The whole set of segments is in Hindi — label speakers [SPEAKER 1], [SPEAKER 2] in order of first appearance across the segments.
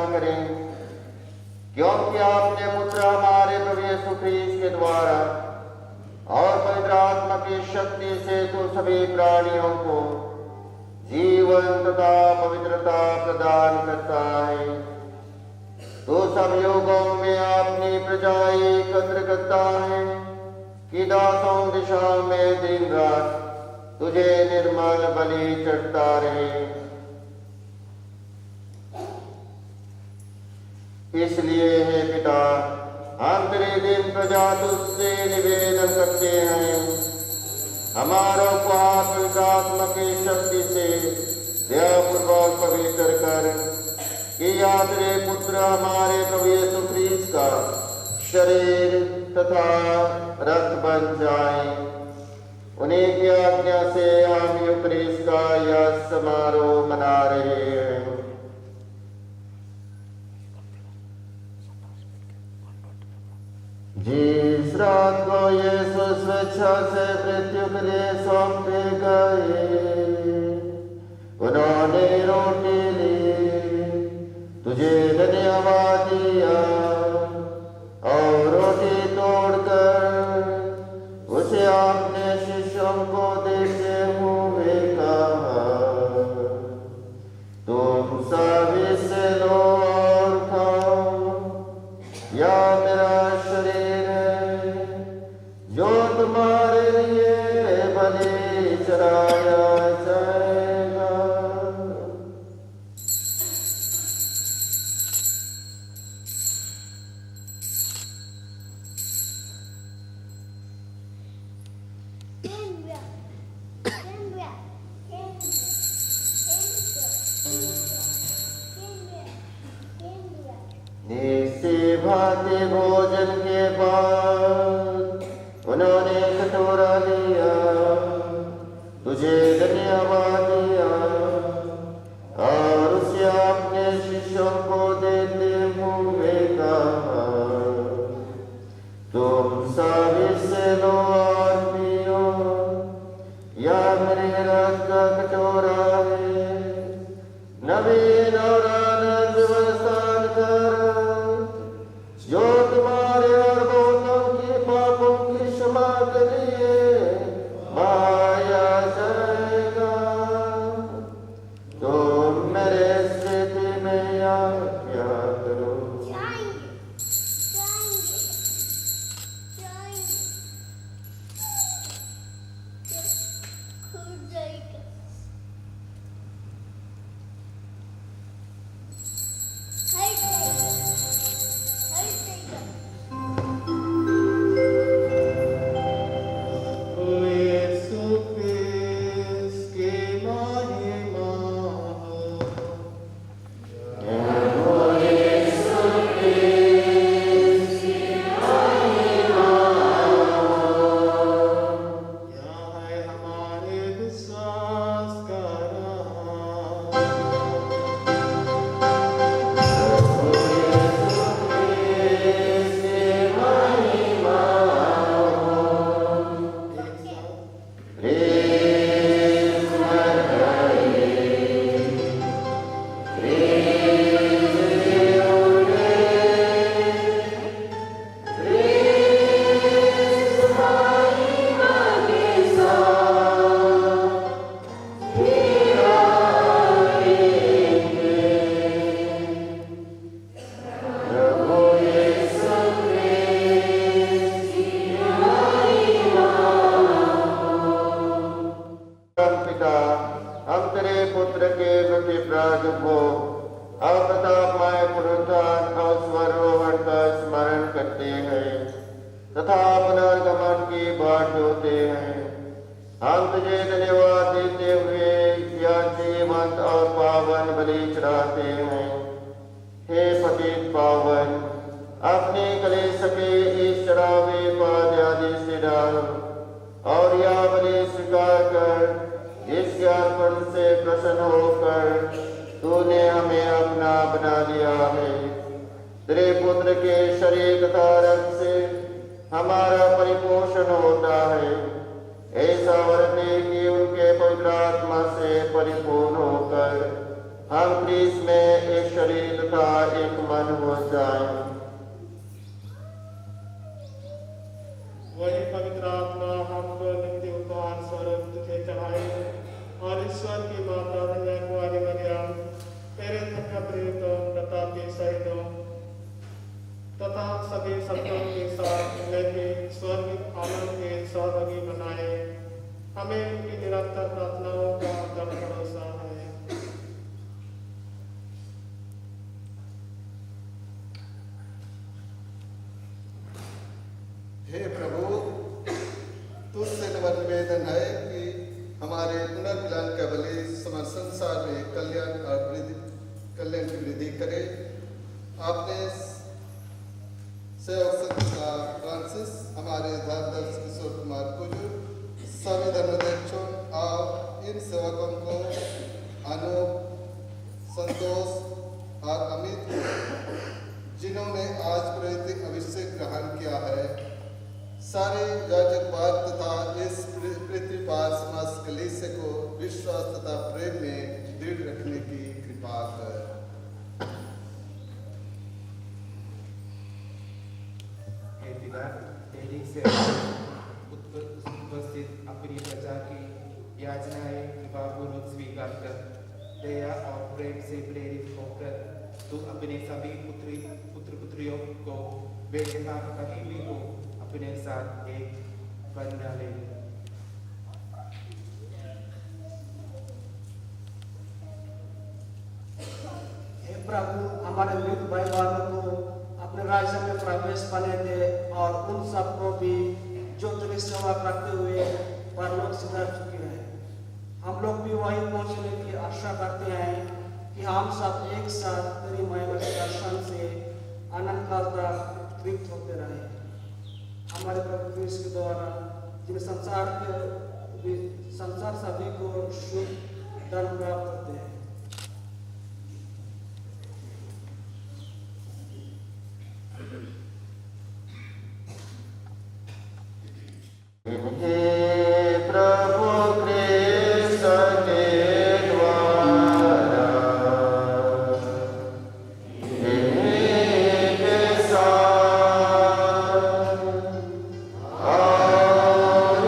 [SPEAKER 1] प्रदान करें, क्योंकि आपने पुत्र हमारे प्रभु यीशु ख्रीस्त के द्वारा और पवित्र आत्मा की शक्ति से तो सभी प्राणियों को जीवन तथा पवित्रता प्रदान करता है। तो सब युगों में अपनी प्रजा एकत्र करता है कि दासों दिशा में दिन रात तुझे निर्मल बलि चढ़ता रहे। इसलिए हे पिता, हम तेरे दिन प्रजा तुझसे निवेदन करते हैं, हमारों को आत्मा की शक्ति से दयापूर्वक पवित्र कर, कि या तेरे पुत्र हमारे प्रभु यीशु ख्रीस्त का शरीर तथा रक्त बन जाए। उन्हीं की आज्ञा से हम यूक्रिस्ट का यह समारोह मना रहे हैं। जिस रात को यीशु स्वेच्छा से मृत्यु के लिए सौंपे गए, उन्होंने रोटी ली, तुझे धन्यवाद दिया और रोटी तोड़कर उसे आपने शिष्यों को देते हुए कहा, तुम सब इससे लो और खाओ, यह मेरा शरीर है जो तुम्हारे लिए बलि चढ़ाया जाएगा। भांति भोजन के बाद उन्होंने कटोरा लिया, तुझे धन्यवाद दिया और उसे अपने शिष्यों को देते हुए कहा, तुम सब इससे लो और पियो, यह मेरे रक्त का कटोरा है, नवीन और आनंद व्यवस्थान कर, जो तुम्हारे और बहुतों के पापों की क्षमा के लिए माया जाएगा। तुम मेरे स्मृति में क्या करो। हम क्रिस्त में एक शरीर तथा एक मन हो जाएं।
[SPEAKER 2] वही पवित्र आत्मा हमको नित्य उपहार स्वरूप तुझे चढ़ाए और ईश्वर की माता धन्य कुंवारी मरियम तेरे धन्य प्रेरितों प्रतापी शहीदों तथा सभी संतों के साथ लेके स्वर्ग आनंद के सहभागी बनाए। हमें उनकी निरंतर प्रार्थनाओं का दृढ़ भरोसा है।
[SPEAKER 3] हे प्रभु, तुझसे नम्र निवेदन है कि हमारे पुनर्मिलन के बलि समस्त संसार में कल्याण की वृद्धि करे। आपने सेवक संत फ्रांसिस, हमारे धर्मदर्श किशोर कुमार कुजूर, सभी धर्माध्यक्षों और इन सेवकों को अनूप, संतोष और अमित, जिन्होंने आज प्रैतिक अभिषेक ग्रहण किया है, सारे याजक वर्ग तथा इस पृथ्वी पर समस्त कलीसिया को विश्वास तथा प्रेम में दृढ़ रखने की कृपा कर।
[SPEAKER 4] हे पिता, तेरी से उपस्थित अपनी प्रजा की याचनाएं कृपापूर्वक स्वीकार कर। दया और प्रेम से प्रेरित होकर तू अपने सभी पुत्र पुत्रियों को बेजहां कहीं भी हो अपने साथ एक बना ले।
[SPEAKER 5] हे प्रभु, हमारे मृत भाई बहनों को अपने राज्य में प्रवेश पाने दे और उन सबको भी जो तेरी सेवा करते हुए परलोक सिधार चुके हैं। हम लोग भी वहीं पहुंचने की आशा करते हैं कि हम सब एक साथ तेरी महिमा के दर्शन से आनंद काल तक तृप्त होते रहे। हमारे प्रभु क्रिस्त के द्वारा जिन संसार सभी को शुभ धन प्राप्त होते हैं।
[SPEAKER 1] प्रभु क्रिस्त के द्वारा इनके साथ और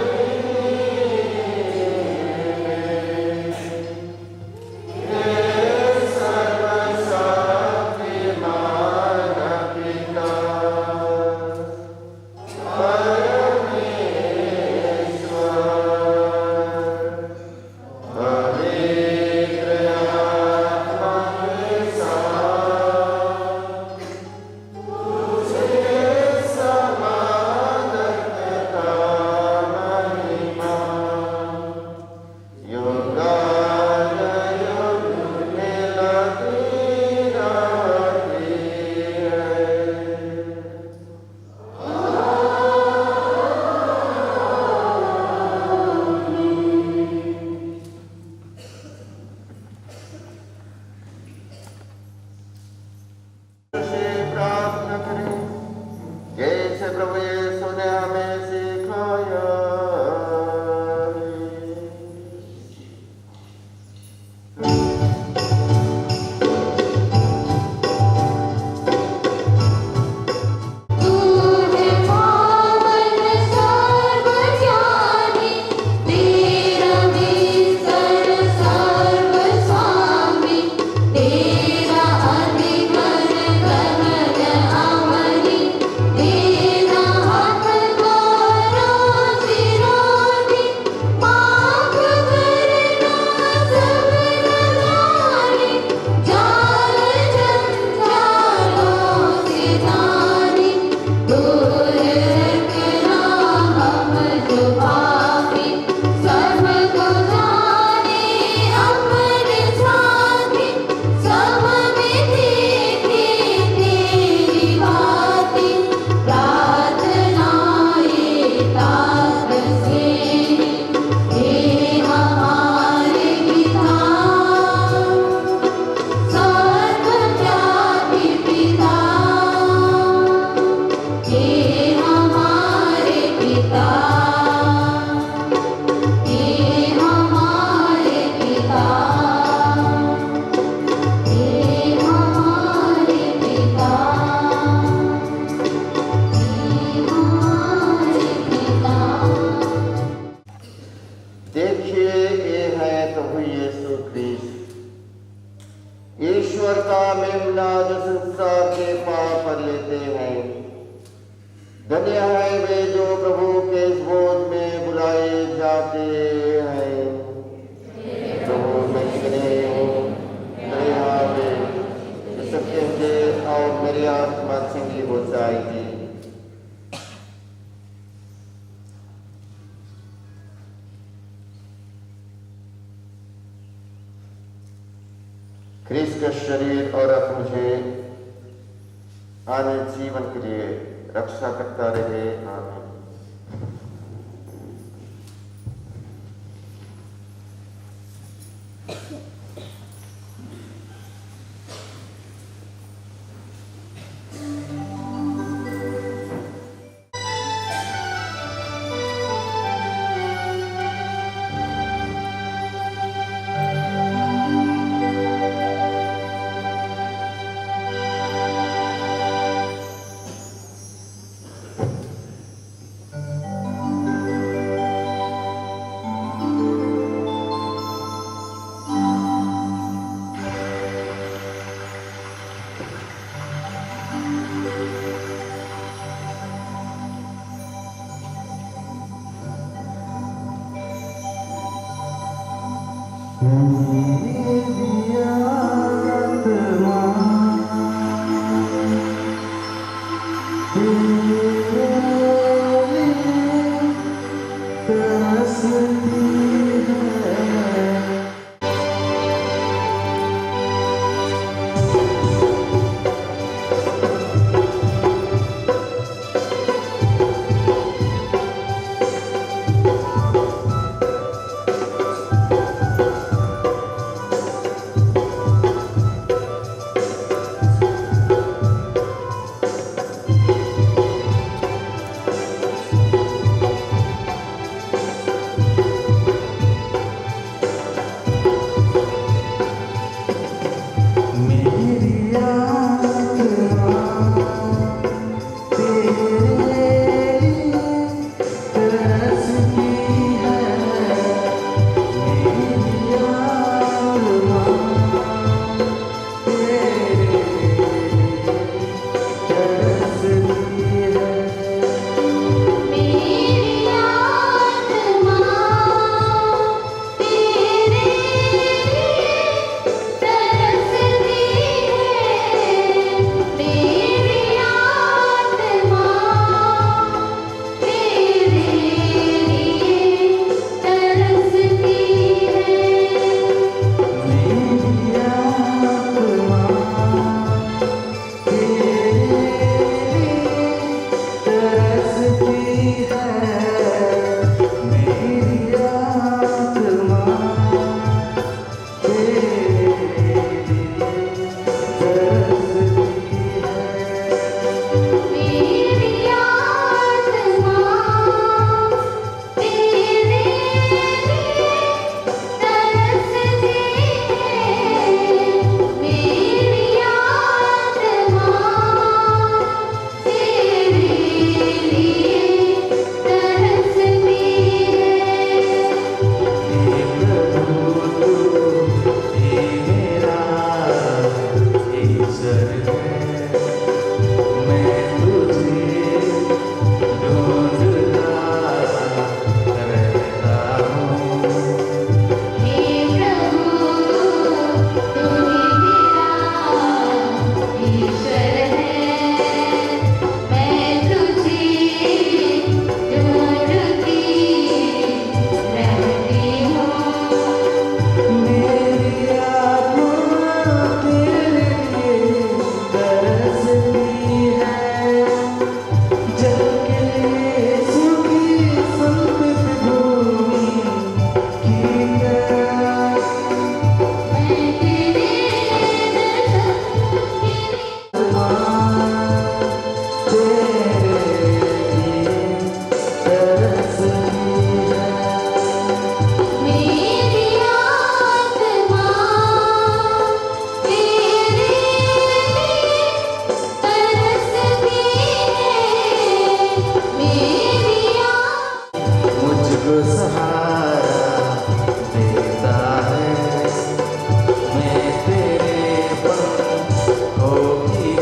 [SPEAKER 1] के पाप पर लेते हैं। धन्य है वे जो प्रभु के इस भोज में बुलाए जाते हैं। प्रभु मैं स्नेह हूँ, दया वे सबके हृदय और मेरी आत्मा चंगी हो जाएगी। ख्रीस्त का शरीर और रक्त मुझे आने जीवन के लिए रक्षा करता रहे। आमीन।
[SPEAKER 6] हो की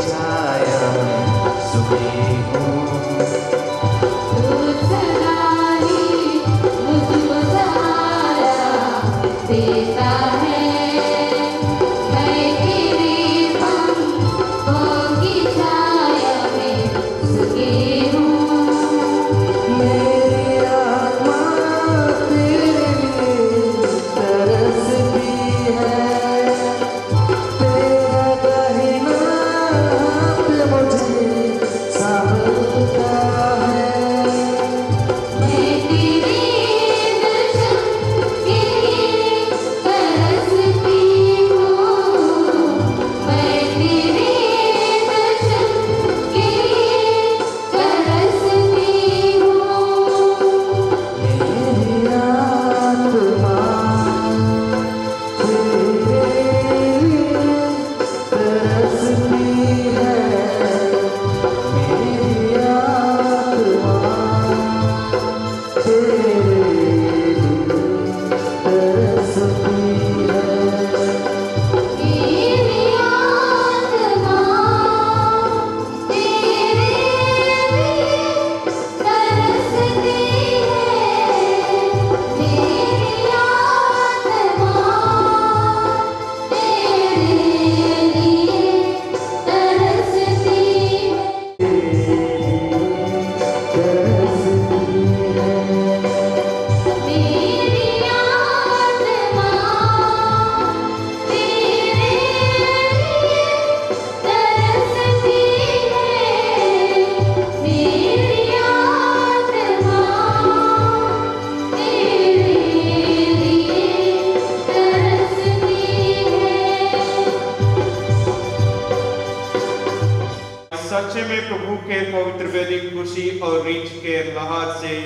[SPEAKER 6] सच्चे में प्रभु के पवित्र वैदिक खुशी और रीच के लहाज से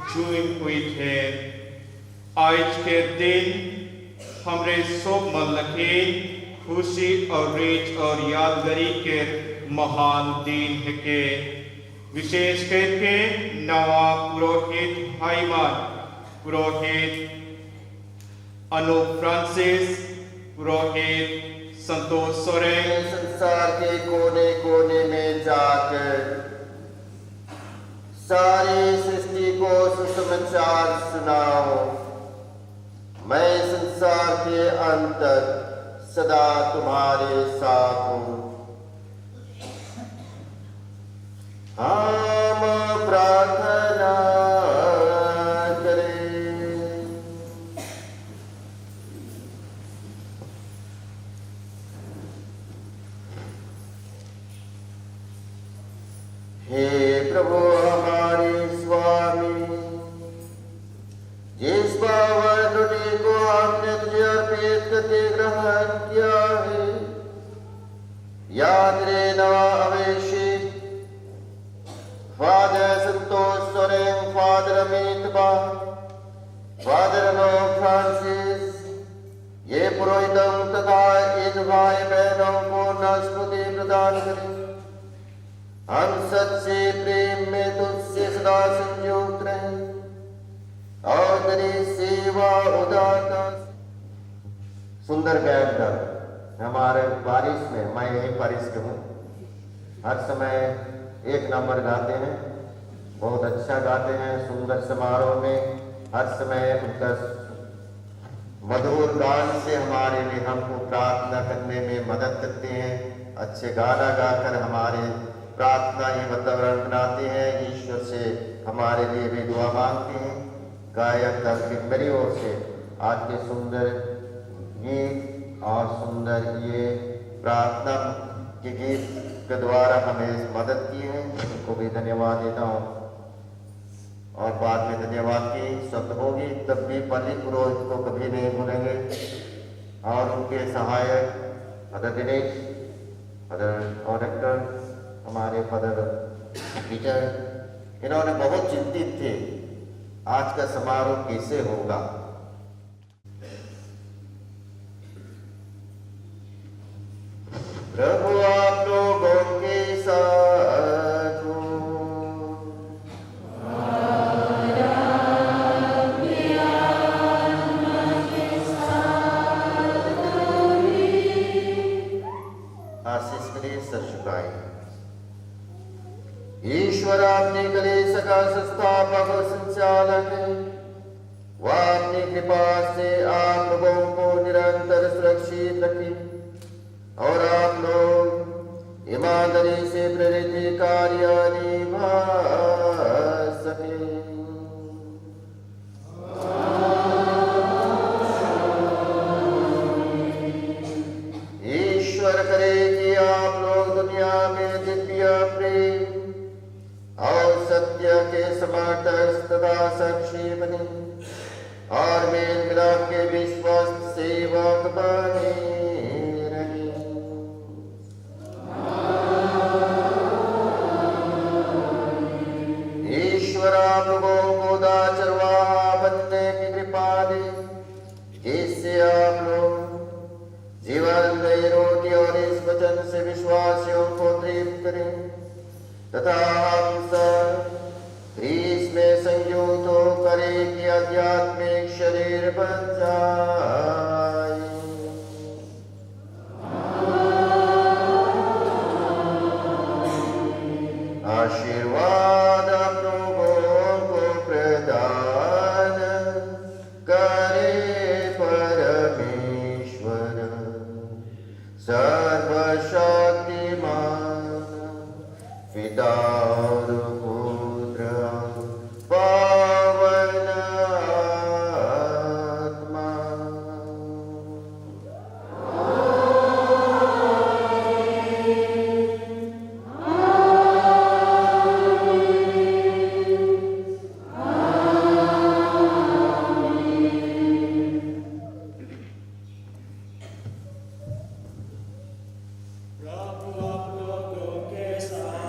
[SPEAKER 6] झूम हुई थे। आज के दिन हमरे सब मन लखे खुशी और रीच और यादगारी के महान दिन है के विशेष करके नवा पुरोहित भाईमान पुरोहित अनूप फ्रांसिस, पुरोहित संतोष सोरेन
[SPEAKER 1] संसार के कोने कोने में जाकर सारी सृष्टि को सुसमाचार सुनाओ। मैं संसार के अंत तक सदा तुम्हारे साथ हूँ। हम प्रार्थना करें। हे प्रभु हमारे स्वामी, जिस पावन रोटी को हमने तुझे अर्पित करके ग्रहण किया है, याद रे नवा अवेशित फादर संतोष सोरेन, फादर अमित बा, फादर अनूप फ्रांसिस, ये पुरोहितों तथा इन भाई बहनों को नस्पति प्रदान करें। हम सच्चे प्रेम में तुझसे सदा संयुक्त रहें और तेरी सेवा उदारता। सुंदर गायक हमारे बारिश में, मैं यही वरिष्ठ हूँ, हर समय एक नंबर गाते हैं, बहुत अच्छा गाते हैं। सुंदर समारोह में हर समय उनका मधुर गान से हमारे लिए हमको प्रार्थना करने में मदद करते हैं। अच्छे गाना गाकर हमारे प्रार्थना ही वातावरण बनाते हैं। ईश्वर से हमारे लिए भी दुआ मांगते हैं। गायक दल की मेरी ओर से आज के सुंदर गीत और सुंदर ये प्रार्थना के गीत के द्वारा हमें मदद की है, उनको भी धन्यवाद देता हूँ। और बाद में धन्यवाद की शब्द होगी, तब भी पल्ली पुरोहित को कभी नहीं भूलेंगे और उनके सहायक फादर दिनेश, फादर कॉन्ट्रेक्टर, हमारे फादर टीचर, इन्होंने बहुत चिंतित थे आज का समारोह कैसे होगा। प्रभु आप लोगों के साथ हो। आशीष के लिए सर झुकाएं। ईश्वर आपने कलेश का संस्थापक और संचालक है। वह अपनी कृपा से आप लोगों को निरंतर सुरक्षित रखे और आप लोग ईमानदारी से प्रेरित कार्य निभा सके। ईश्वर करे कि आप लोग दुनिया में दिव्य प्रेम और सत्य के समर्थक तथा साक्षी बने और मेल मिलाप के विश्वस्त सेवक बने रहे। ईश्वर आप लोगों को दाचरवाहा बनने की कृपा दे, जिससे आप लोग जीवन में रोटी और इस वचन से विश्वासियों को तृप्त करें तथा हम सब ख्रीस्त में संयुक्त होकर एक आध्यात्मिक शरीर बन जाए। आशीर्वाद आप लोगों को प्रदान करे परमेश्वर सर्वशक्तिमान पिता और पुत्र पावन आत्मा।
[SPEAKER 2] प्रभु आप लोगों के साथ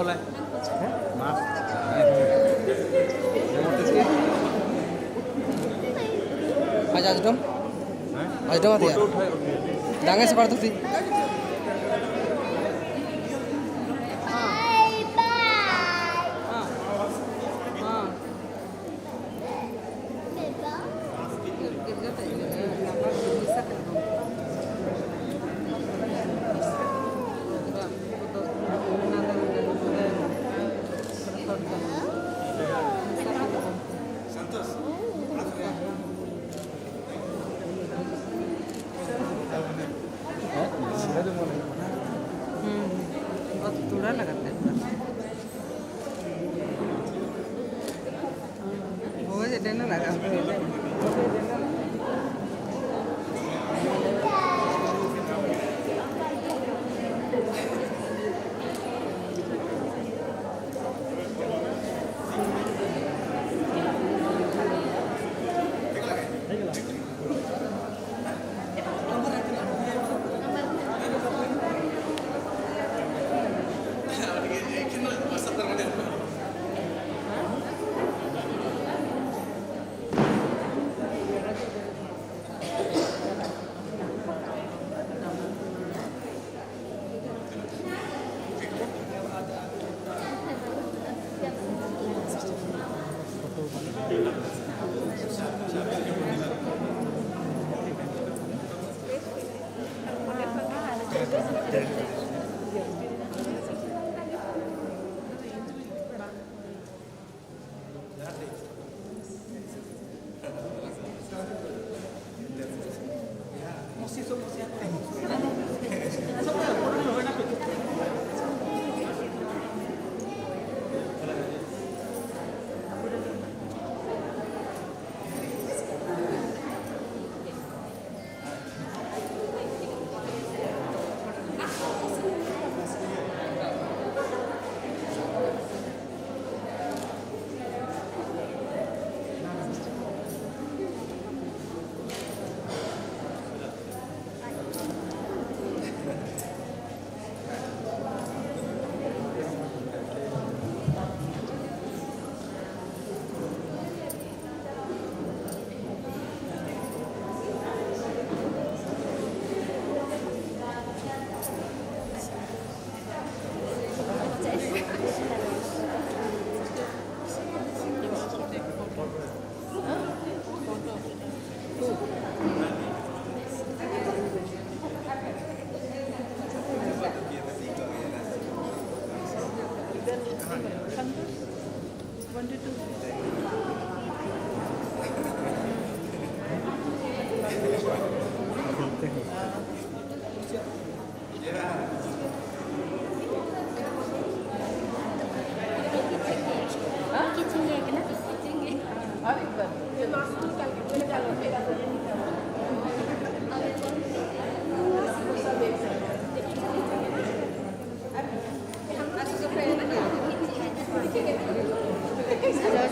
[SPEAKER 7] boleh. Maaf.
[SPEAKER 8] आज डम आज डम आते डांगे से पड़ती थी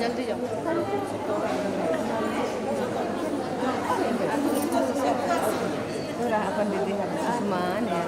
[SPEAKER 9] जल्दी जाओ अपन दीदी सामान है